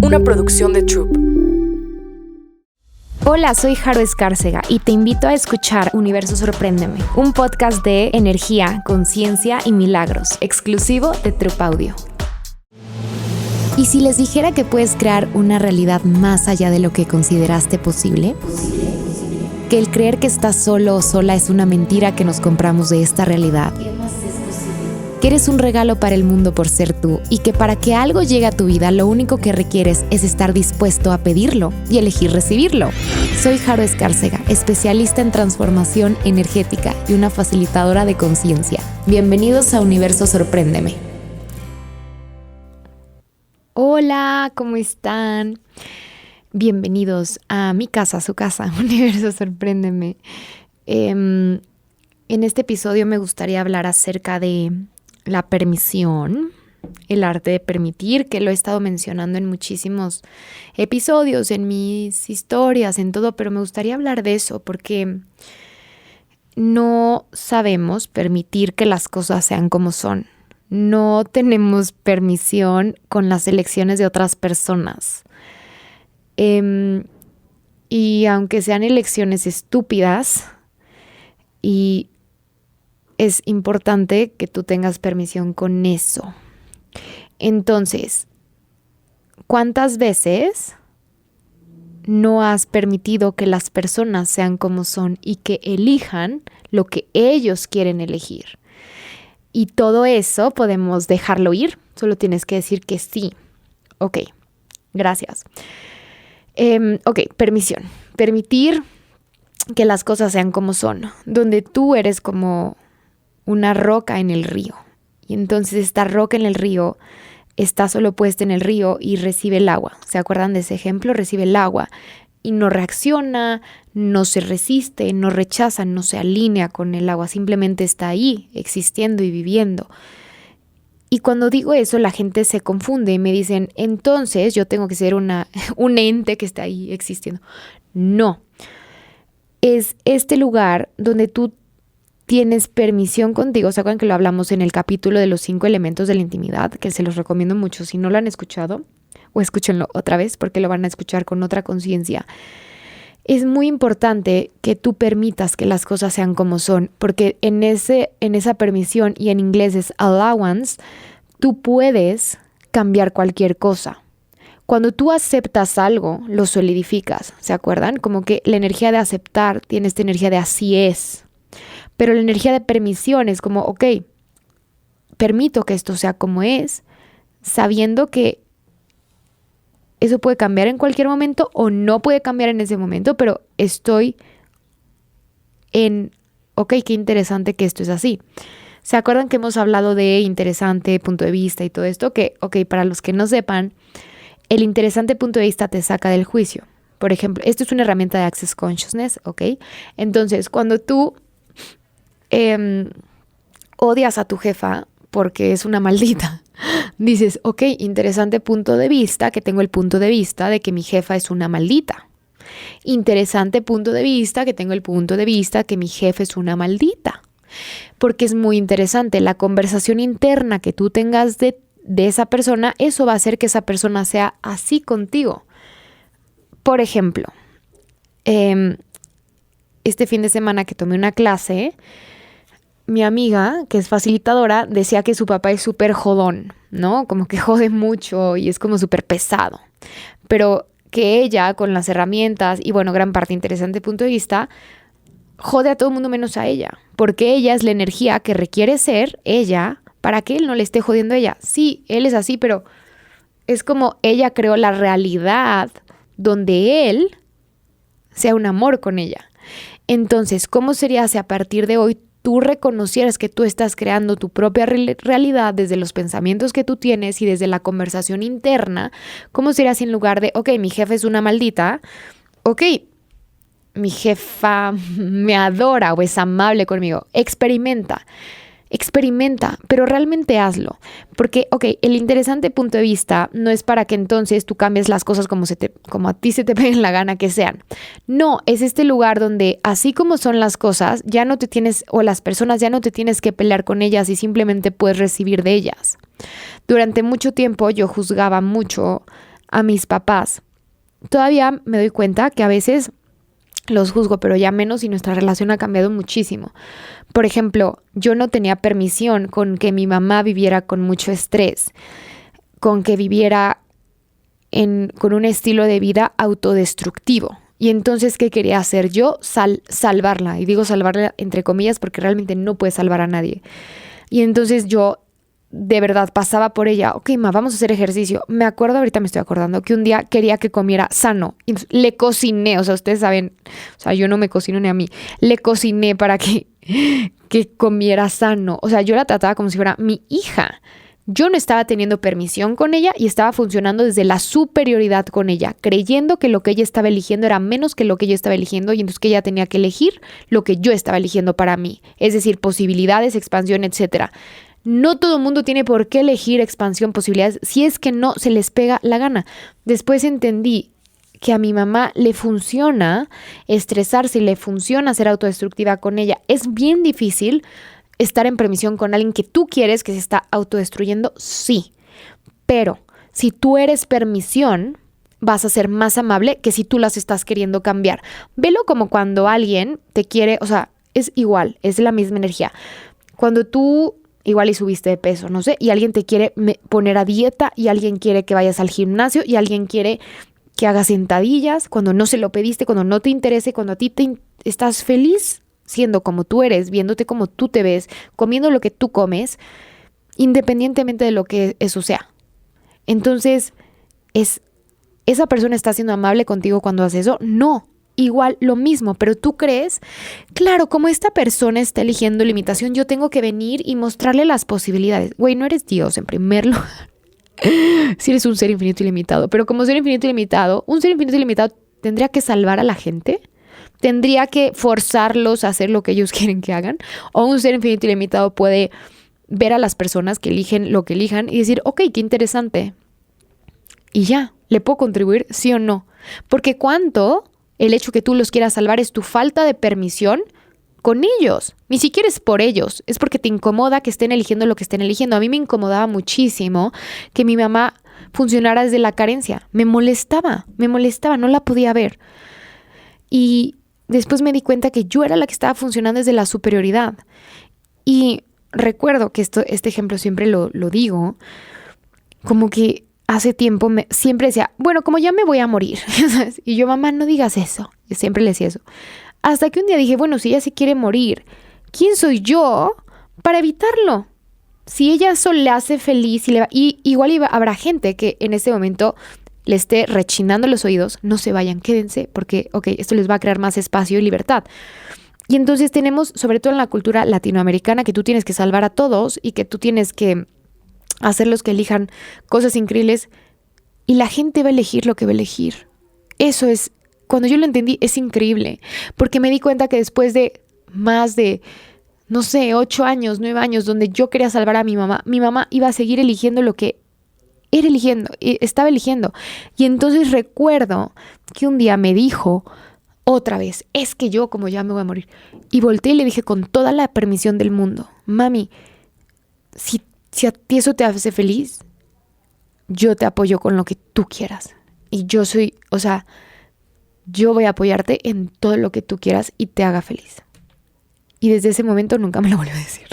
una producción de Troop. Hola, soy Jaro Escárcega y te invito a escuchar Universo Sorpréndeme, un podcast de energía, conciencia y milagros, exclusivo de Troop Audio. ¿Y si les dijera que puedes crear una realidad más allá de lo que consideraste posible? Que el creer que estás solo o sola es una mentira que nos compramos de esta realidad. Que eres un regalo para el mundo por ser tú y que para que algo llegue a tu vida lo único que requieres es estar dispuesto a pedirlo y elegir recibirlo. Soy Jaro Escárcega, especialista en transformación energética y una facilitadora de conciencia. Bienvenidos a Universo Sorpréndeme. Hola, ¿cómo están? Bienvenidos a mi casa, su casa, Universo Sorpréndeme. En este episodio me gustaría hablar acerca de la permisión, el arte de permitir, que lo he estado mencionando en muchísimos episodios, en mis historias, en todo, pero me gustaría hablar de eso porque no sabemos permitir que las cosas sean como son. No tenemos permisión con las elecciones de otras personas. Y aunque sean elecciones estúpidas, y es importante que tú tengas permisión con eso. Entonces, ¿cuántas veces no has permitido que las personas sean como son y que elijan lo que ellos quieren elegir? Y todo eso podemos dejarlo ir, solo tienes que decir que sí. Ok, gracias. Permisión. Permitir que las cosas sean como son, donde tú eres como una roca en el río. Y entonces esta roca en el río está solo puesta en el río y recibe el agua. ¿Se acuerdan de ese ejemplo? Recibe el agua y no reacciona, no se resiste, no rechaza, no se alinea con el agua. Simplemente está ahí, existiendo y viviendo. Y cuando digo eso, la gente se confunde y me dicen, entonces yo tengo que ser un ente que está ahí existiendo. No. Es este lugar donde tú tienes permisión contigo. ¿Se acuerdan que lo hablamos en el capítulo de los 5 elementos de la intimidad? Que se los recomiendo mucho. Si no lo han escuchado, o escúchenlo otra vez porque lo van a escuchar con otra conciencia. Es muy importante que tú permitas que las cosas sean como son, porque en esa permisión, y en inglés es allowance, tú puedes cambiar cualquier cosa. Cuando tú aceptas algo, lo solidificas. ¿Se acuerdan? Como que la energía de aceptar tiene esta energía de así es. Pero la energía de permisión es como, ok, permito que esto sea como es, sabiendo que eso puede cambiar en cualquier momento o no puede cambiar en ese momento, pero estoy ok, qué interesante que esto es así. ¿Se acuerdan que hemos hablado de interesante punto de vista y todo esto? Que, ok, para los que no sepan, el interesante punto de vista te saca del juicio. Por ejemplo, esto es una herramienta de Access Consciousness, ¿ok? Entonces, cuando tú odias a tu jefa porque es una maldita, dices, ok, interesante punto de vista, que tengo el punto de vista de que mi jefa es una maldita. Interesante punto de vista, que tengo el punto de vista que mi jefe es una maldita. Porque es muy interesante, la conversación interna que tú tengas de esa persona, eso va a hacer que esa persona sea así contigo. Por ejemplo, este fin de semana que tomé una clase, mi amiga, que es facilitadora, decía que su papá es súper jodón, ¿no? Como que jode mucho y es como súper pesado. Pero que ella, con las herramientas, y bueno, gran parte interesante punto de vista, jode a todo el mundo menos a ella. Porque ella es la energía que requiere ser ella para que él no le esté jodiendo a ella. Sí, él es así, pero es como ella creó la realidad donde él sea un amor con ella. Entonces, ¿cómo sería si a partir de hoy tú reconocieras que tú estás creando tu propia realidad desde los pensamientos que tú tienes y desde la conversación interna? ¿Cómo sería si en lugar de, ok, mi jefe es una maldita, ok, mi jefa me adora o es amable conmigo? Experimenta, pero realmente hazlo. Porque, ok, el interesante punto de vista no es para que entonces tú cambies las cosas como a ti se te peguen la gana que sean. No, es este lugar donde así como son las cosas, ya no te tienes, o las personas ya no te tienes que pelear con ellas y simplemente puedes recibir de ellas. Durante mucho tiempo yo juzgaba mucho a mis papás, todavía me doy cuenta que a veces los juzgo, pero ya menos y nuestra relación ha cambiado muchísimo. Por ejemplo, yo no tenía permisión con que mi mamá viviera con mucho estrés, con que viviera con un estilo de vida autodestructivo. Y entonces, ¿qué quería hacer yo? Salvarla. Y digo salvarla entre comillas porque realmente no puede salvar a nadie. Y entonces yo de verdad pasaba por ella. Ok, ma, vamos a hacer ejercicio. Me acuerdo, ahorita me estoy acordando, que un día quería que comiera sano. Y le cociné, o sea, ustedes saben, o sea, yo no me cocino ni a mí. Le cociné para que comiera sano. O sea, yo la trataba como si fuera mi hija. Yo no estaba teniendo permisión con ella y estaba funcionando desde la superioridad con ella, creyendo que lo que ella estaba eligiendo era menos que lo que yo estaba eligiendo y entonces que ella tenía que elegir lo que yo estaba eligiendo para mí, es decir, posibilidades, expansión, etcétera. No todo el mundo tiene por qué elegir expansión, posibilidades, si es que no se les pega la gana. Después entendí que a mi mamá le funciona estresarse y le funciona ser autodestructiva con ella. Es bien difícil estar en permisión con alguien que tú quieres que se está autodestruyendo, sí. Pero si tú eres permisión, vas a ser más amable que si tú las estás queriendo cambiar. Velo como cuando alguien te quiere, o sea, es igual, es la misma energía. Cuando tú igual y subiste de peso, no sé, y alguien te quiere poner a dieta y alguien quiere que vayas al gimnasio y alguien quiere que hagas sentadillas cuando no se lo pediste, cuando no te interese, cuando a ti estás feliz siendo como tú eres, viéndote como tú te ves, comiendo lo que tú comes, independientemente de lo que eso sea. Entonces, ¿esa persona está siendo amable contigo cuando hace eso? No, igual lo mismo, pero tú crees, claro, como esta persona está eligiendo limitación, yo tengo que venir y mostrarle las posibilidades. Güey, no eres Dios en primer lugar. Si eres un ser infinito ilimitado, pero como ser infinito ilimitado, un ser infinito ilimitado tendría que salvar a la gente. ¿Tendría que forzarlos a hacer lo que ellos quieren que hagan? ¿O un ser infinito ilimitado puede ver a las personas que eligen lo que elijan y decir, ok, qué interesante? Y ya, ¿le puedo contribuir? ¿Sí o no? Porque cuánto el hecho que tú los quieras salvar es tu falta de permisión con ellos. Ni siquiera es por ellos, es porque te incomoda que estén eligiendo lo que estén eligiendo. A mí me incomodaba muchísimo que mi mamá funcionara desde la carencia. Me molestaba, no la podía ver. Y después me di cuenta que yo era la que estaba funcionando desde la superioridad. Y recuerdo que este ejemplo siempre lo digo, como que hace tiempo siempre decía, bueno, como ya me voy a morir. Y yo, mamá, no digas eso. Yo siempre le decía eso. Hasta que un día dije, bueno, si ella se quiere morir, ¿quién soy yo para evitarlo? Si ella eso le hace feliz y igual habrá gente que en ese momento le esté rechinando los oídos, no se vayan, quédense, porque, ok, esto les va a crear más espacio y libertad. Y entonces tenemos, sobre todo en la cultura latinoamericana, que tú tienes que salvar a todos y que tú tienes que hacerlos que elijan cosas increíbles y la gente va a elegir lo que va a elegir. Eso es, cuando yo lo entendí, es increíble, porque me di cuenta que después de más de, no sé, 8 años, 9 años, donde yo quería salvar a mi mamá iba a seguir eligiendo lo que estaba eligiendo. Y entonces recuerdo que un día me dijo otra vez, es que yo como ya me voy a morir. Y volteé y le dije con toda la permisión del mundo, mami, si a ti eso te hace feliz, yo te apoyo con lo que tú quieras. Y yo voy a apoyarte en todo lo que tú quieras y te haga feliz. Y desde ese momento nunca me lo volvió a decir.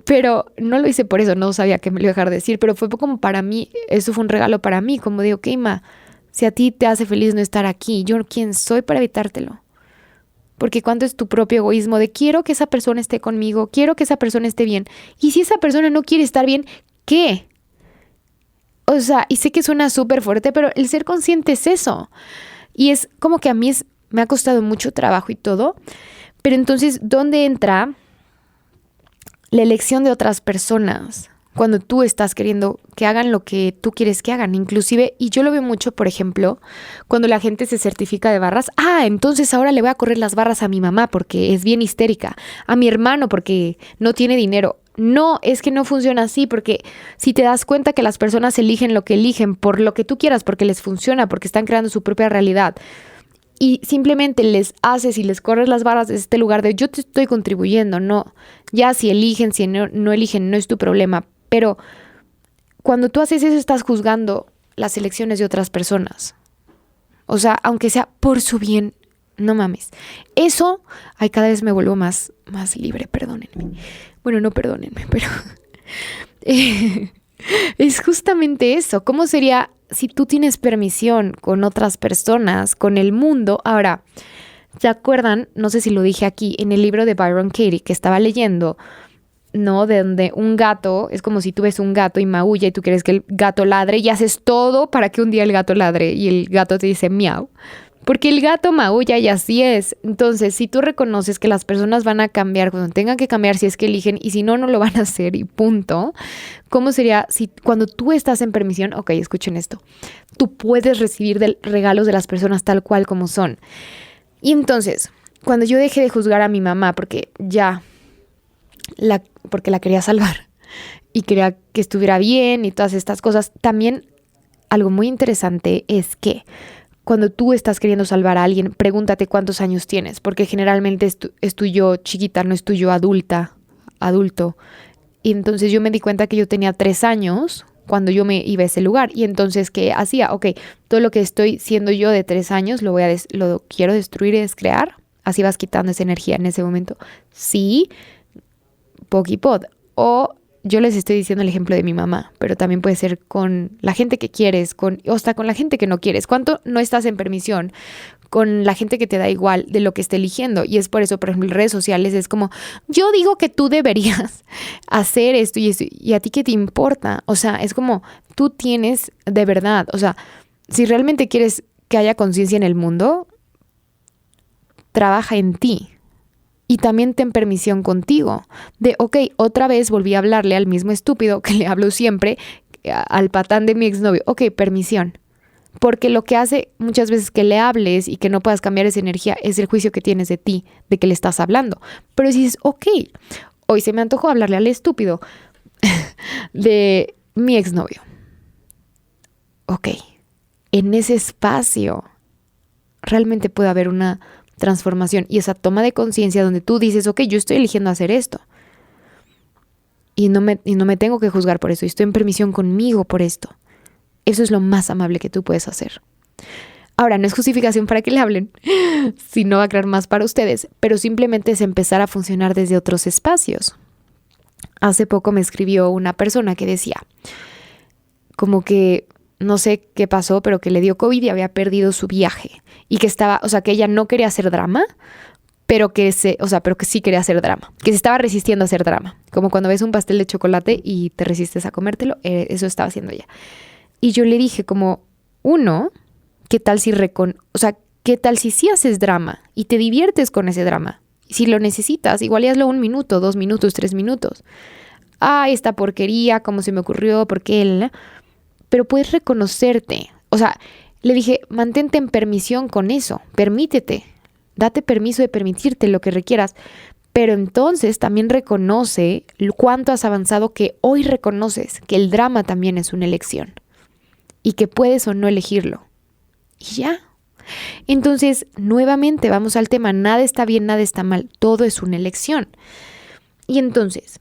Pero no lo hice por eso, no sabía que me lo iba a dejar de decir, pero fue como para mí, eso fue un regalo para mí, como digo, ok, ma, si a ti te hace feliz no estar aquí, yo quién soy para evitártelo. Porque cuánto es tu propio egoísmo de quiero que esa persona esté conmigo, quiero que esa persona esté bien. Y si esa persona no quiere estar bien, ¿qué? O sea, y sé que suena súper fuerte, pero el ser consciente es eso. Y es como que a mí me ha costado mucho trabajo y todo. Pero entonces, ¿dónde entra la elección de otras personas? Cuando tú estás queriendo que hagan lo que tú quieres que hagan, inclusive, y yo lo veo mucho, por ejemplo, cuando la gente se certifica de barras, entonces ahora le voy a correr las barras a mi mamá porque es bien histérica, a mi hermano porque no tiene dinero. No, es que no funciona así, porque si te das cuenta que las personas eligen lo que eligen por lo que tú quieras, porque les funciona, porque están creando su propia realidad, y simplemente les haces y les corres las barras desde este lugar de yo te estoy contribuyendo, no, ya si eligen, si no eligen, no es tu problema. Pero cuando tú haces eso estás juzgando las elecciones de otras personas. O sea, aunque sea por su bien, no mames. Eso, cada vez me vuelvo más libre, perdónenme. Bueno, no perdónenme, pero es justamente eso. ¿Cómo sería si tú tienes permisión con otras personas, con el mundo? Ahora, ¿se acuerdan? No sé si lo dije aquí, en el libro de Byron Katie que estaba leyendo, ¿no? De donde un gato, es como si tú ves un gato y maulla y tú quieres que el gato ladre y haces todo para que un día el gato ladre y el gato te dice miau. Porque el gato maulla y así es. Entonces, si tú reconoces que las personas van a cambiar cuando tengan que cambiar, si es que eligen, y si no, no lo van a hacer y punto. ¿Cómo sería si cuando tú estás en permisión, ok, escuchen esto, tú puedes recibir regalos de las personas tal cual como son? Y entonces, cuando yo dejé de juzgar a mi mamá porque porque la quería salvar y quería que estuviera bien y todas estas cosas, también algo muy interesante es que cuando tú estás queriendo salvar a alguien, pregúntate cuántos años tienes, porque generalmente es tu yo chiquita, no es tu yo adulto. Y entonces yo me di cuenta que yo tenía 3 años cuando yo me iba a ese lugar. Y entonces, ¿qué hacía? Ok, todo lo que estoy siendo yo de 3 años lo quiero destruir y descrear. Así vas quitando esa energía en ese momento. Sí, poquipod. O yo les estoy diciendo el ejemplo de mi mamá, pero también puede ser con la gente que quieres, o hasta con la gente que no quieres. ¿Cuánto no estás en permisión con la gente que te da igual de lo que esté eligiendo? Y es por eso, por ejemplo, en redes sociales es como, yo digo que tú deberías hacer esto y esto, y a ti qué te importa. O sea, es como, tú tienes de verdad, o sea, si realmente quieres que haya conciencia en el mundo, trabaja en ti. Y también ten permisión contigo de, ok, otra vez volví a hablarle al mismo estúpido que le hablo siempre, al patán de mi exnovio. Ok, permisión. Porque lo que hace muchas veces que le hables y que no puedas cambiar esa energía es el juicio que tienes de ti, de que le estás hablando. Pero si dices, ok, hoy se me antojó hablarle al estúpido de mi exnovio. Ok, en ese espacio realmente puede haber una transformación y esa toma de conciencia donde tú dices, ok, yo estoy eligiendo hacer esto y no me tengo que juzgar por eso y estoy en permisión conmigo por esto. Eso es lo más amable que tú puedes hacer. Ahora, no es justificación para que le hablen, si no va a crear más para ustedes, pero simplemente es empezar a funcionar desde otros espacios. Hace poco me escribió una persona que decía, como que no sé qué pasó, pero que le dio COVID y había perdido su viaje. Y que estaba, o sea, que ella no quería hacer drama, pero que sí quería hacer drama. Que se estaba resistiendo a hacer drama. Como cuando ves un pastel de chocolate y te resistes a comértelo, eso estaba haciendo ella. Y yo le dije como, ¿qué tal qué tal si sí haces drama y te diviertes con ese drama? Si lo necesitas, igual y hazlo 1 minuto, 2 minutos, 3 minutos. Esta porquería, cómo se me ocurrió, por qué él... Pero puedes reconocerte. O sea, le dije, mantente en permisión con eso. Permítete. Date permiso de permitirte lo que requieras. Pero entonces también reconoce cuánto has avanzado, que hoy reconoces que el drama también es una elección. Y que puedes o no elegirlo. Y ya. Entonces, nuevamente vamos al tema. Nada está bien, nada está mal. Todo es una elección. Y entonces,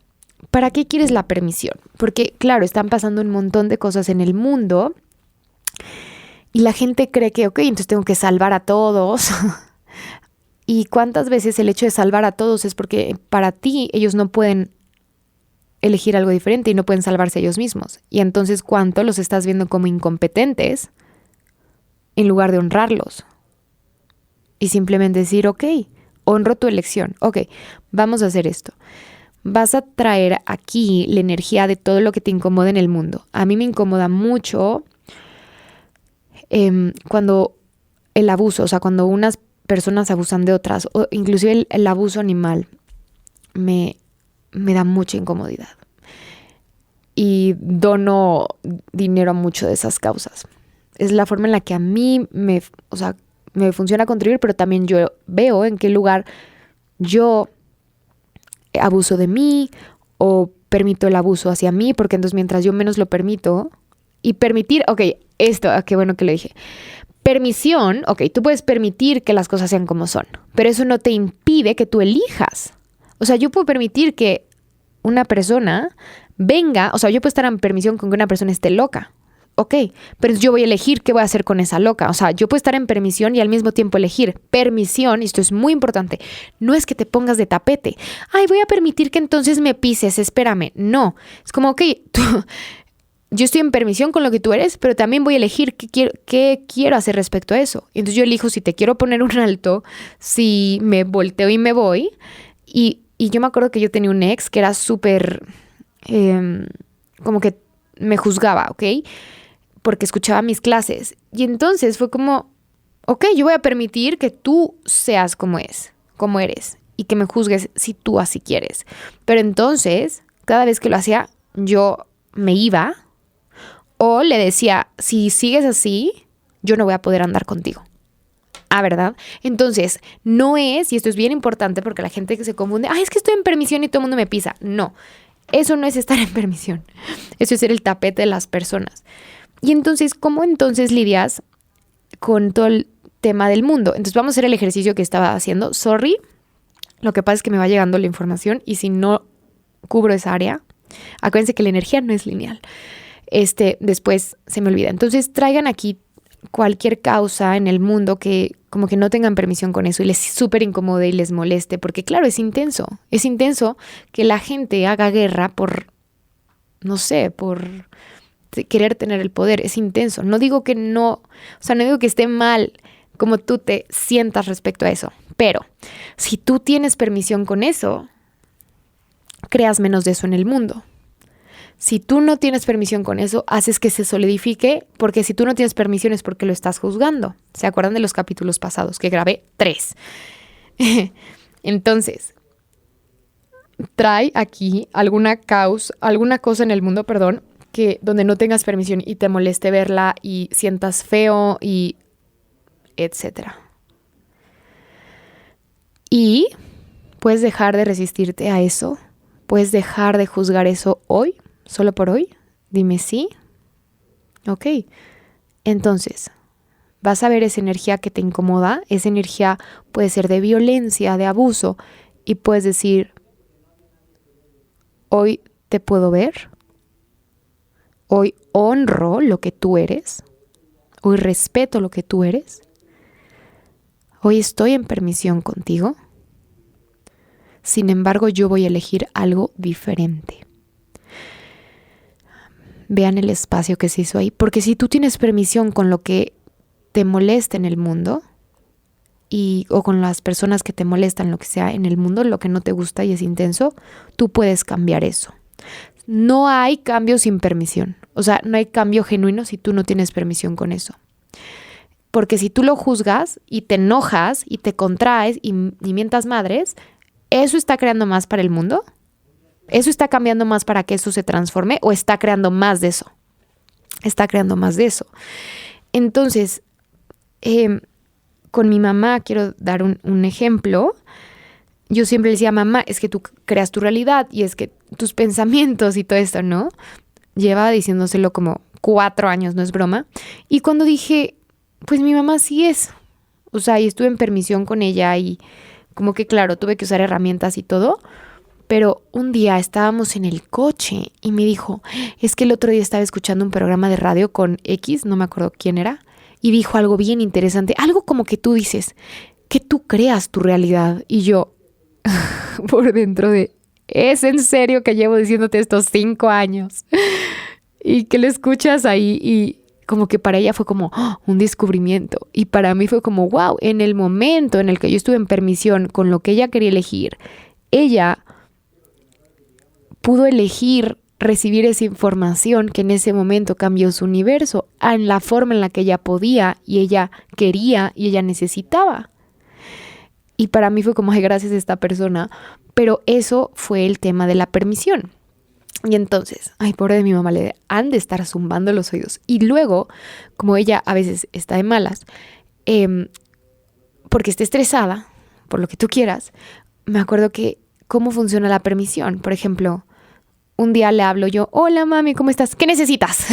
¿para qué quieres la permisión? Porque, claro, están pasando un montón de cosas en el mundo y la gente cree que, ok, entonces tengo que salvar a todos. ¿Y cuántas veces el hecho de salvar a todos es porque para ti ellos no pueden elegir algo diferente y no pueden salvarse ellos mismos? Y entonces, ¿cuánto los estás viendo como incompetentes en lugar de honrarlos? Y simplemente decir, ok, honro tu elección. Ok, vamos a hacer esto. Vas a traer aquí la energía de todo lo que te incomoda en el mundo. A mí me incomoda mucho cuando el abuso, o sea, cuando unas personas abusan de otras, o inclusive el abuso animal, me da mucha incomodidad. Y dono dinero a mucho de esas causas. Es la forma en la que a mí me funciona contribuir, pero también yo veo en qué lugar yo abuso de mí o permito el abuso hacia mí, porque entonces mientras yo menos lo permito, y permitir, ok, qué bueno que lo dije. Permisión, ok, tú puedes permitir que las cosas sean como son, pero eso no te impide que tú elijas. O sea, yo puedo permitir que una persona venga, o sea, yo puedo estar en permisión con que una persona esté loca, Ok, pero yo voy a elegir qué voy a hacer con esa loca. O sea, yo puedo estar en permisión y al mismo tiempo elegir. Permisión, y esto es muy importante, no es que te pongas de tapete. Ay, voy a permitir que entonces me pises, espérame. No, es como, ok, yo estoy en permisión con lo que tú eres, pero también voy a elegir qué quiero hacer respecto a eso. Entonces yo elijo si te quiero poner un alto, si me volteo y me voy. Y yo me acuerdo que yo tenía un ex que era súper, como que me juzgaba, ¿ok? Porque escuchaba mis clases. Y entonces fue como, ok, yo voy a permitir que tú seas como eres, y que me juzgues si tú así quieres. Pero entonces, cada vez que lo hacía, yo me iba o le decía, si sigues así, yo no voy a poder andar contigo. Ah, ¿verdad? Entonces, no es, y esto es bien importante porque la gente que se confunde, es que estoy en permisión y todo el mundo me pisa. No, eso no es estar en permisión. Eso es ser el tapete de las personas. Y entonces, ¿cómo entonces lidias con todo el tema del mundo? Entonces vamos a hacer el ejercicio que estaba haciendo. Sorry, lo que pasa es que me va llegando la información y si no cubro esa área, acuérdense que la energía no es lineal. Después se me olvida. Entonces traigan aquí cualquier causa en el mundo que como que no tengan permisión con eso y les súper incomode y les moleste, porque claro, es intenso que la gente haga guerra por, no sé, por querer tener el poder, es intenso. No digo que no digo que esté mal como tú te sientas respecto a eso, pero si tú tienes permisión con eso, creas menos de eso en el mundo. Si tú no tienes permisión con eso, haces que se solidifique, porque si tú no tienes permisión es porque lo estás juzgando. ¿Se acuerdan de los capítulos pasados? Que grabé 3. Entonces, trae aquí alguna cosa en el mundo, que donde no tengas permisión y te moleste verla y sientas feo y etcétera. Y puedes dejar de resistirte a eso, puedes dejar de juzgar eso hoy. Solo por hoy, dime sí. Ok, entonces, vas a ver esa energía que te incomoda. Esa energía puede ser de violencia, de abuso. Y puedes decir, hoy te puedo ver. Hoy honro lo que tú eres. Hoy respeto lo que tú eres. Hoy estoy en permisión contigo. Sin embargo, yo voy a elegir algo diferente. Vean el espacio que se hizo ahí. Porque si tú tienes permisión con lo que te molesta en el mundo o con las personas que te molestan, lo que sea en el mundo, lo que no te gusta y es intenso, tú puedes cambiar eso. No hay cambio sin permisión. O sea, no hay cambio genuino si tú no tienes permisión con eso. Porque si tú lo juzgas y te enojas y te contraes y mientas madres, ¿eso está creando más para el mundo? ¿Eso está cambiando más para que eso se transforme o está creando más de eso? Está creando más de eso. Entonces, con mi mamá quiero dar un ejemplo. Yo siempre le decía, mamá, es que tú creas tu realidad y es que tus pensamientos y todo esto, ¿no? Llevaba diciéndoselo como 4 años, no es broma. Y cuando dije, pues mi mamá sí es. O sea, y estuve en permisión con ella y como que claro, tuve que usar herramientas y todo. Pero un día estábamos en el coche y me dijo, es que el otro día estaba escuchando un programa de radio con X, no me acuerdo quién era, y dijo algo bien interesante, algo como que tú dices, que tú creas tu realidad. Y yo, por dentro ¿es en serio que llevo diciéndote estos 5 años? Y que lo escuchas ahí y como que para ella fue como un descubrimiento. Y para mí fue como, wow, en el momento en el que yo estuve en permisión con lo que ella quería elegir, ella pudo elegir recibir esa información que en ese momento cambió su universo en la forma en la que ella podía y ella quería y ella necesitaba. Y para mí fue como, gracias a esta persona. Pero eso fue el tema de la permisión. Y entonces, pobre de mi mamá, le han de estar zumbando los oídos. Y luego, como ella a veces está de malas, porque está estresada, por lo que tú quieras, me acuerdo que cómo funciona la permisión. Por ejemplo, un día le hablo yo, hola mami, ¿cómo estás? ¿Qué necesitas?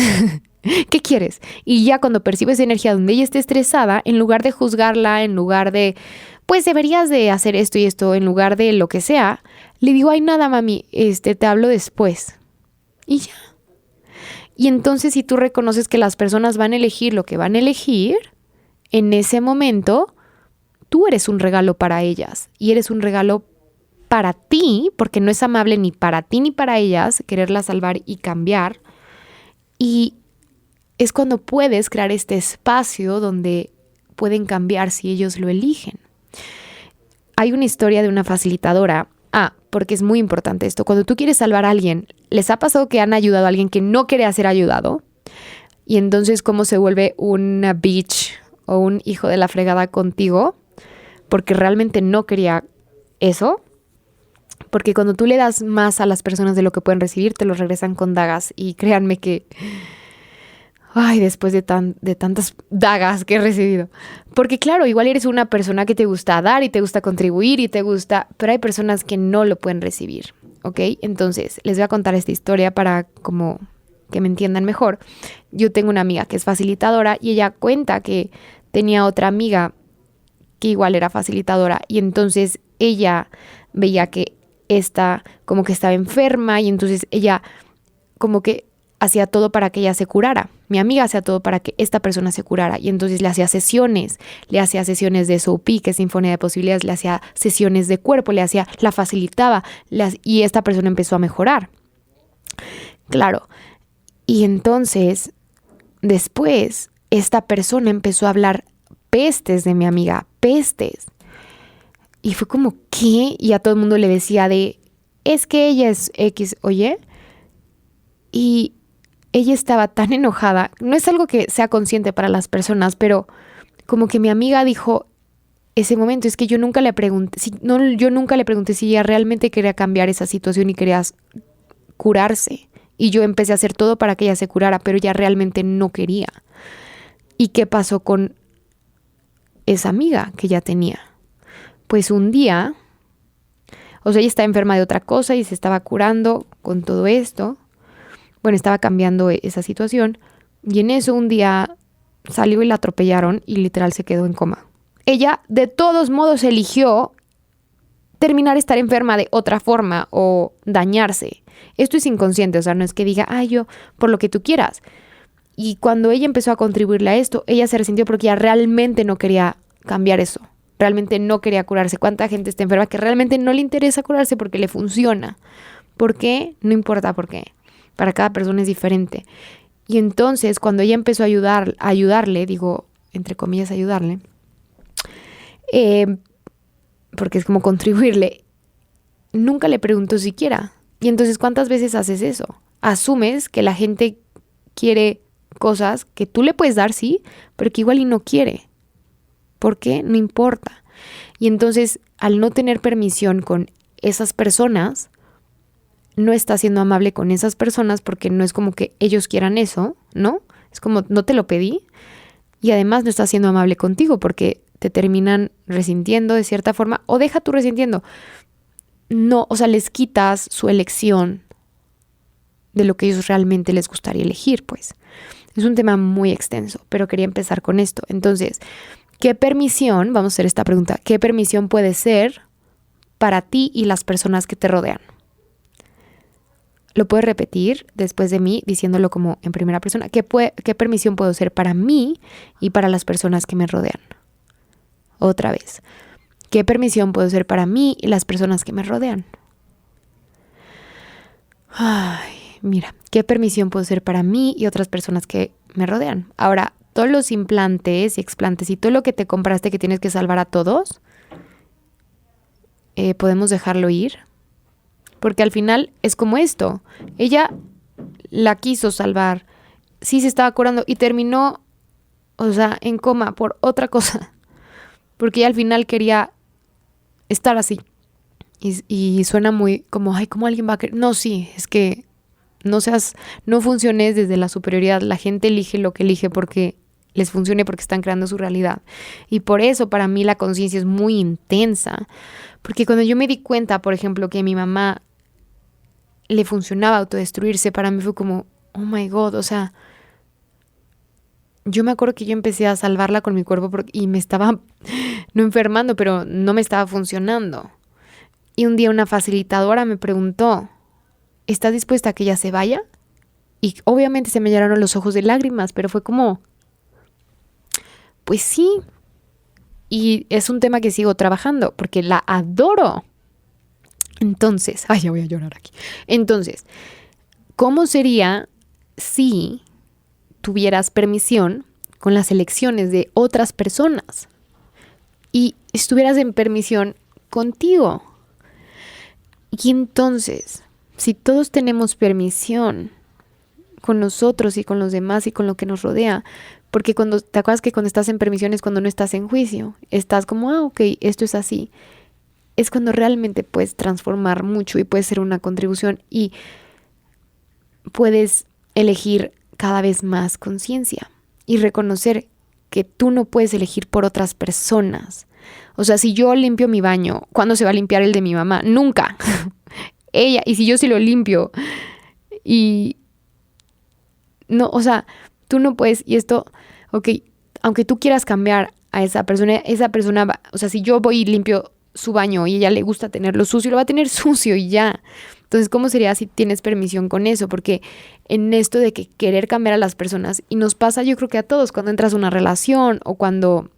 ¿Qué quieres? Y ya cuando percibo esa energía donde ella esté estresada, en lugar de juzgarla, en lugar de, pues deberías de hacer esto y esto, en lugar de lo que sea, le digo, nada mami, te hablo después. Y ya. Y entonces si tú reconoces que las personas van a elegir lo que van a elegir, en ese momento tú eres un regalo para ellas y eres un regalo para ti, porque no es amable ni para ti ni para ellas quererlas salvar y cambiar. Y es cuando puedes crear este espacio donde pueden cambiar si ellos lo eligen. Hay una historia de una facilitadora. Porque es muy importante esto. Cuando tú quieres salvar a alguien, ¿les ha pasado que han ayudado a alguien que no quería ser ayudado? Y entonces, ¿cómo se vuelve una bitch o un hijo de la fregada contigo? Porque realmente no quería eso. Porque cuando tú le das más a las personas de lo que pueden recibir, te lo regresan con dagas. Y créanme que... después de tantas dagas que he recibido. Porque claro, igual eres una persona que te gusta dar y te gusta contribuir y te gusta... Pero hay personas que no lo pueden recibir, ¿ok? Entonces, les voy a contar esta historia para como que me entiendan mejor. Yo tengo una amiga que es facilitadora y ella cuenta que tenía otra amiga que igual era facilitadora. Y entonces ella veía que esta como que estaba enferma y entonces ella como que hacía todo para que ella se curara. Mi amiga hacía todo para que esta persona se curara y entonces le hacía sesiones de SOP, que es Sinfonía de Posibilidades, le hacía sesiones de cuerpo, la facilitaba y esta persona empezó a mejorar. Claro, y entonces después esta persona empezó a hablar pestes de mi amiga, pestes. Y fue como, ¿qué? Y a todo el mundo le decía es que ella es X, oye. Y ella estaba tan enojada. No es algo que sea consciente para las personas, pero como que mi amiga dijo ese momento, es que yo nunca le pregunté, yo nunca le pregunté si ella realmente quería cambiar esa situación y quería curarse. Y yo empecé a hacer todo para que ella se curara, pero ella realmente no quería. ¿Y qué pasó con esa amiga que ya tenía? Pues un día, ella estaba enferma de otra cosa y se estaba curando con todo esto. Bueno, estaba cambiando esa situación y en eso un día salió y la atropellaron y literal se quedó en coma. Ella de todos modos eligió terminar estar enferma de otra forma o dañarse. Esto es inconsciente, no es que diga, yo por lo que tú quieras. Y cuando ella empezó a contribuirle a esto, ella se resintió porque ella realmente no quería cambiar eso. Realmente no quería curarse. ¿Cuánta gente está enferma que realmente no le interesa curarse porque le funciona? ¿Por qué? No importa por qué. Para cada persona es diferente. Y entonces, cuando ella empezó a ayudarle, digo, entre comillas, ayudarle, porque es como contribuirle, nunca le preguntó siquiera. Y entonces, ¿cuántas veces haces eso? Asumes que la gente quiere cosas que tú le puedes dar, sí, pero que igual y no quiere. ¿Por qué? No importa. Y entonces, al no tener permisión con esas personas, no está siendo amable con esas personas porque no es como que ellos quieran eso, ¿no? Es como, no te lo pedí. Y además no está siendo amable contigo porque te terminan resintiendo de cierta forma. O deja tú resintiendo. No, les quitas su elección de lo que ellos realmente les gustaría elegir, pues. Es un tema muy extenso, pero quería empezar con esto. Entonces, ¿qué permisión, vamos a hacer esta pregunta, qué permisión puede ser para ti y las personas que te rodean? Lo puedes repetir después de mí diciéndolo como en primera persona. ¿Qué permisión puedo ser para mí y para las personas que me rodean? Otra vez. ¿Qué permisión puedo ser para mí y las personas que me rodean? Mira, ¿qué permisión puedo ser para mí y otras personas que me rodean? Ahora, todos los implantes y explantes y todo lo que te compraste que tienes que salvar a todos, ¿podemos dejarlo ir? Porque al final es como esto. Ella la quiso salvar. Sí se estaba curando y terminó, en coma por otra cosa. Porque ella al final quería estar así. Y suena muy como, ¿cómo alguien va a querer? No, sí, es que no funciones desde la superioridad. La gente elige lo que elige porque les funcione, porque están creando su realidad. Y por eso para mí la conciencia es muy intensa. Porque cuando yo me di cuenta, por ejemplo, que mi mamá le funcionaba autodestruirse, para mí fue como, oh my God, yo me acuerdo que yo empecé a salvarla con mi cuerpo y me estaba, no enfermando, pero no me estaba funcionando. Y un día una facilitadora me preguntó, ¿estás dispuesta a que ella se vaya? Y obviamente se me llenaron los ojos de lágrimas, pero fue como, pues sí. Y es un tema que sigo trabajando porque la adoro. Entonces, ay, ya voy a llorar aquí. Entonces, ¿cómo sería si tuvieras permisión con las elecciones de otras personas y estuvieras en permisión contigo? Y entonces, si todos tenemos permisión con nosotros y con los demás y con lo que nos rodea, porque te acuerdas que cuando estás en permisión es cuando no estás en juicio, estás como, ok, esto es así, es cuando realmente puedes transformar mucho y puedes ser una contribución y puedes elegir cada vez más conciencia y reconocer que tú no puedes elegir por otras personas. O sea, si yo limpio mi baño, ¿cuándo se va a limpiar el de mi mamá? Nunca. Ella, y si yo sí lo limpio y no, o sea, tú no puedes, y esto, ok, aunque tú quieras cambiar a esa persona va, o sea, si yo voy y limpio su baño y a ella le gusta tenerlo sucio, lo va a tener sucio y ya. Entonces, ¿cómo sería si tienes permisión con eso? Porque en esto de que querer cambiar a las personas, y nos pasa yo creo que a todos, cuando entras a una relación o cuando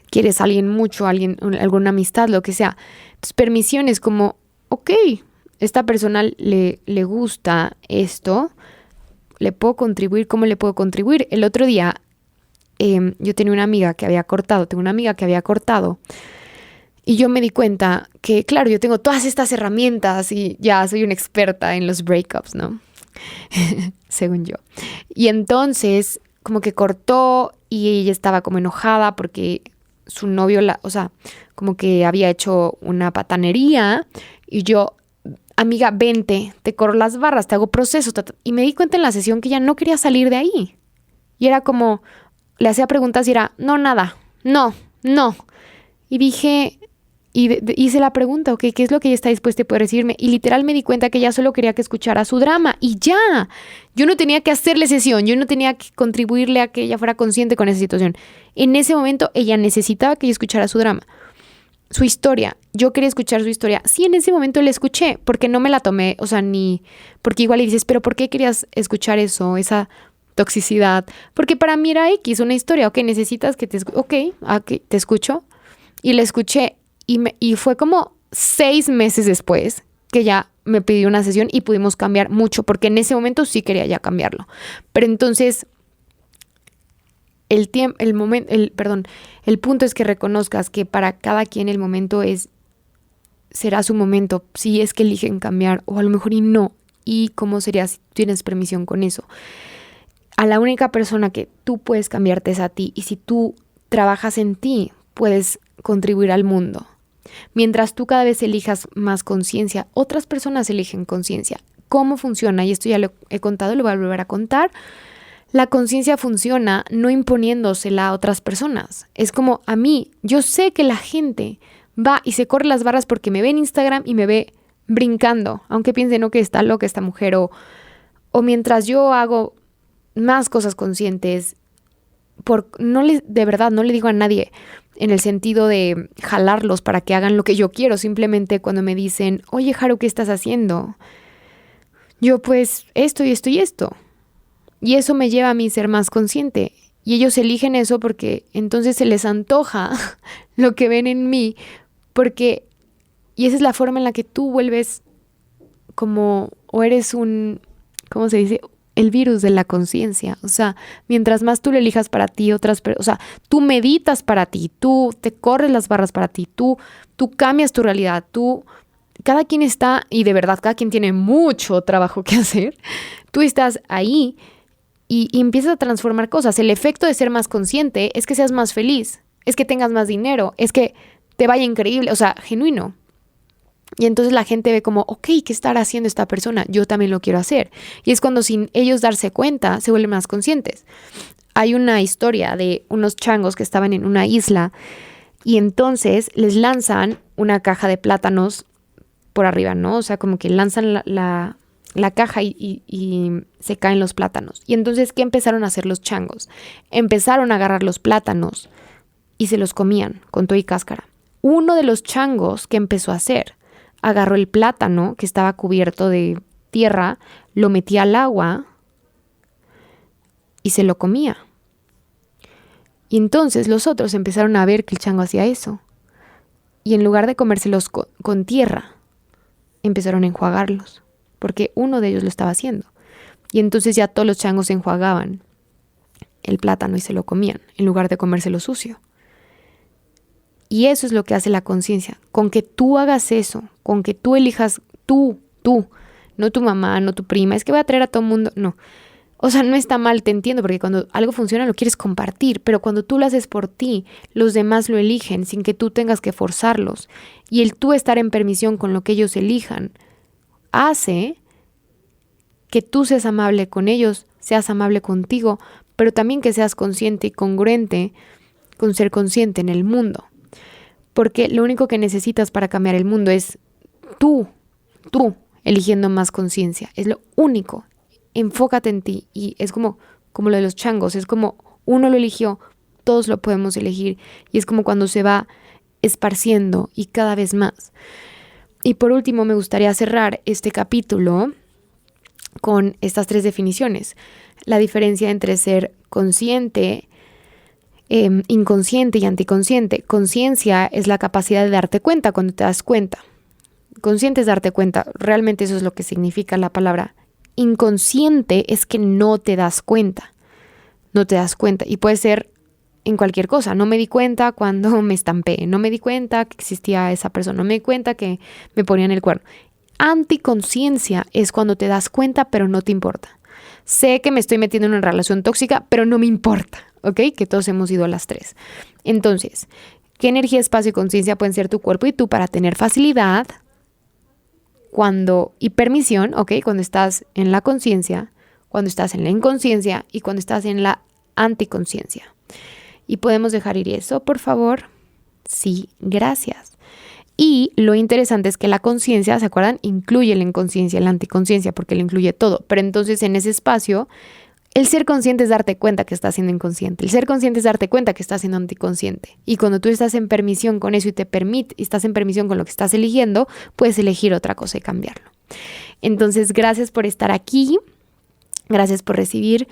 quieres a alguien mucho, alguna amistad, lo que sea. Entonces, permisión es como, ok, esta persona le gusta esto, le puedo contribuir, ¿cómo le puedo contribuir? El otro día yo tengo una amiga que había cortado y yo me di cuenta que, claro, yo tengo todas estas herramientas y ya soy una experta en los breakups, ¿no? Según yo. Y entonces, como que cortó y ella estaba como enojada porque su novio, o sea, como que había hecho una patanería y yo, amiga, vente, te corro las barras, te hago proceso. Y me di cuenta en la sesión que ella no quería salir de ahí. Y era como, le hacía preguntas y era, no, nada, no. Y dije, hice la pregunta, ok, ¿qué es lo que ella está dispuesta a poder decirme? Y literal me di cuenta que ella solo quería que escuchara su drama y ya. Yo no tenía que hacerle sesión, yo no tenía que contribuirle a que ella fuera consciente con esa situación. En ese momento ella necesitaba que yo escuchara su drama, su historia. Yo quería escuchar su historia. Sí, en ese momento la escuché, porque no me la tomé, o sea, porque igual le dices, pero ¿por qué querías escuchar eso, esa toxicidad? Porque para mí era X, una historia, ok, necesitas que te escucho. Y la escuché y fue como 6 meses después que ya me pidió una sesión y pudimos cambiar mucho, porque en ese momento sí quería ya cambiarlo. Pero entonces el punto es que reconozcas que para cada quien el momento será su momento, si es que eligen cambiar o a lo mejor y no. Y cómo sería si tienes permisión con eso. A la única persona que tú puedes cambiarte es a ti, y si tú trabajas en ti, puedes contribuir al mundo. Mientras tú cada vez elijas más conciencia, otras personas eligen conciencia. ¿Cómo funciona? Y esto ya lo he contado, lo voy a volver a contar. La conciencia funciona no imponiéndosela a otras personas. Es como a mí, yo sé que la gente va y se corre las barras porque me ve en Instagram y me ve brincando, aunque piensen no que está loca esta mujer, o mientras yo hago más cosas conscientes, de verdad no le digo a nadie en el sentido de jalarlos para que hagan lo que yo quiero. Simplemente cuando me dicen, oye, Haru, ¿qué estás haciendo? Yo pues esto y esto y esto. Y eso me lleva a mí ser más consciente. Y ellos eligen eso porque entonces se les antoja lo que ven en mí. Y esa es la forma en la que tú vuelves como, o eres ¿cómo se dice? El virus de la conciencia. O sea, mientras más tú lo elijas para ti, o sea, tú meditas para ti, tú te corres las barras para ti, tú cambias tu realidad, cada quien está, y de verdad cada quien tiene mucho trabajo que hacer, tú estás ahí y empiezas a transformar cosas. El efecto de ser más consciente es que seas más feliz, es que tengas más dinero, es que te vaya increíble, o sea, genuino. Y entonces la gente ve como, ok, ¿qué estará haciendo esta persona? Yo también lo quiero hacer. Y es cuando, sin ellos darse cuenta, se vuelven más conscientes. Hay una historia de unos changos que estaban en una isla y entonces les lanzan una caja de plátanos por arriba, ¿no? O sea, como que lanzan la caja y se caen los plátanos. Y entonces, ¿qué empezaron a hacer los changos? Empezaron a agarrar los plátanos y se los comían con todo y cáscara. Uno de los changos, ¿qué empezó a hacer? Agarró el plátano que estaba cubierto de tierra, lo metía al agua y se lo comía. Y entonces los otros empezaron a ver que el chango hacía eso. Y en lugar de comérselos con tierra, empezaron a enjuagarlos, porque uno de ellos lo estaba haciendo. Y entonces ya todos los changos enjuagaban el plátano y se lo comían, en lugar de comérselo sucio. Y eso es lo que hace la conciencia. Con que tú hagas eso, con que tú elijas tú, no tu mamá, no tu prima, es que voy a traer a todo el mundo, no. O sea, no está mal, te entiendo, porque cuando algo funciona lo quieres compartir, pero cuando tú lo haces por ti, los demás lo eligen sin que tú tengas que forzarlos. Y el tú estar en permisión con lo que ellos elijan hace que tú seas amable con ellos, seas amable contigo, pero también que seas consciente y congruente con ser consciente en el mundo. Porque lo único que necesitas para cambiar el mundo es tú eligiendo más conciencia. Es lo único. Enfócate en ti. Y es como lo de los changos. Es como uno lo eligió, todos lo podemos elegir. Y es como cuando se va esparciendo y cada vez más. Y por último, me gustaría cerrar este capítulo con estas 3 definiciones. La diferencia entre ser consciente, inconsciente y anticonsciente. Conciencia es la capacidad de darte cuenta cuando te das cuenta. Consciente es darte cuenta. Realmente eso es lo que significa la palabra. Inconsciente es que no te das cuenta. No te das cuenta. Y puede ser en cualquier cosa. No me di cuenta cuando me estampé. No me di cuenta que existía esa persona. No me di cuenta que me ponían el cuerno. Anticonsciencia es cuando te das cuenta pero no te importa. Sé que me estoy metiendo en una relación tóxica, pero no me importa, ¿ok? Que todos hemos ido a las 3. Entonces, ¿qué energía, espacio y conciencia pueden ser tu cuerpo y tú para tener facilidad y permisión, ¿ok? Cuando estás en la conciencia, cuando estás en la inconsciencia y cuando estás en la anticonsciencia? ¿Y podemos dejar ir eso, por favor? Sí, gracias. Y lo interesante es que la conciencia, ¿se acuerdan? Incluye la inconsciencia, la anticonsciencia, porque lo incluye todo. Pero entonces en ese espacio, el ser consciente es darte cuenta que estás siendo inconsciente. El ser consciente es darte cuenta que estás siendo anticonsciente. Y cuando tú estás en permisión con eso y estás en permisión con lo que estás eligiendo, puedes elegir otra cosa y cambiarlo. Entonces, gracias por estar aquí. Gracias por recibir.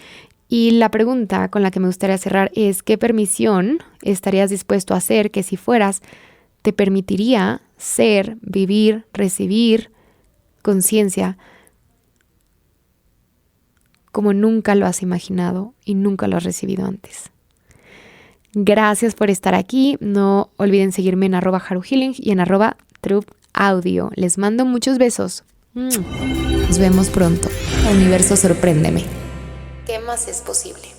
Y la pregunta con la que me gustaría cerrar es, ¿qué permisión estarías dispuesto a hacer que si fueras te permitiría ser, vivir, recibir conciencia como nunca lo has imaginado y nunca lo has recibido antes? Gracias por estar aquí. No olviden seguirme en @haruhealing y en @truthaudio. Les mando muchos besos. Nos vemos pronto. Universo, sorpréndeme. ¿Qué más es posible?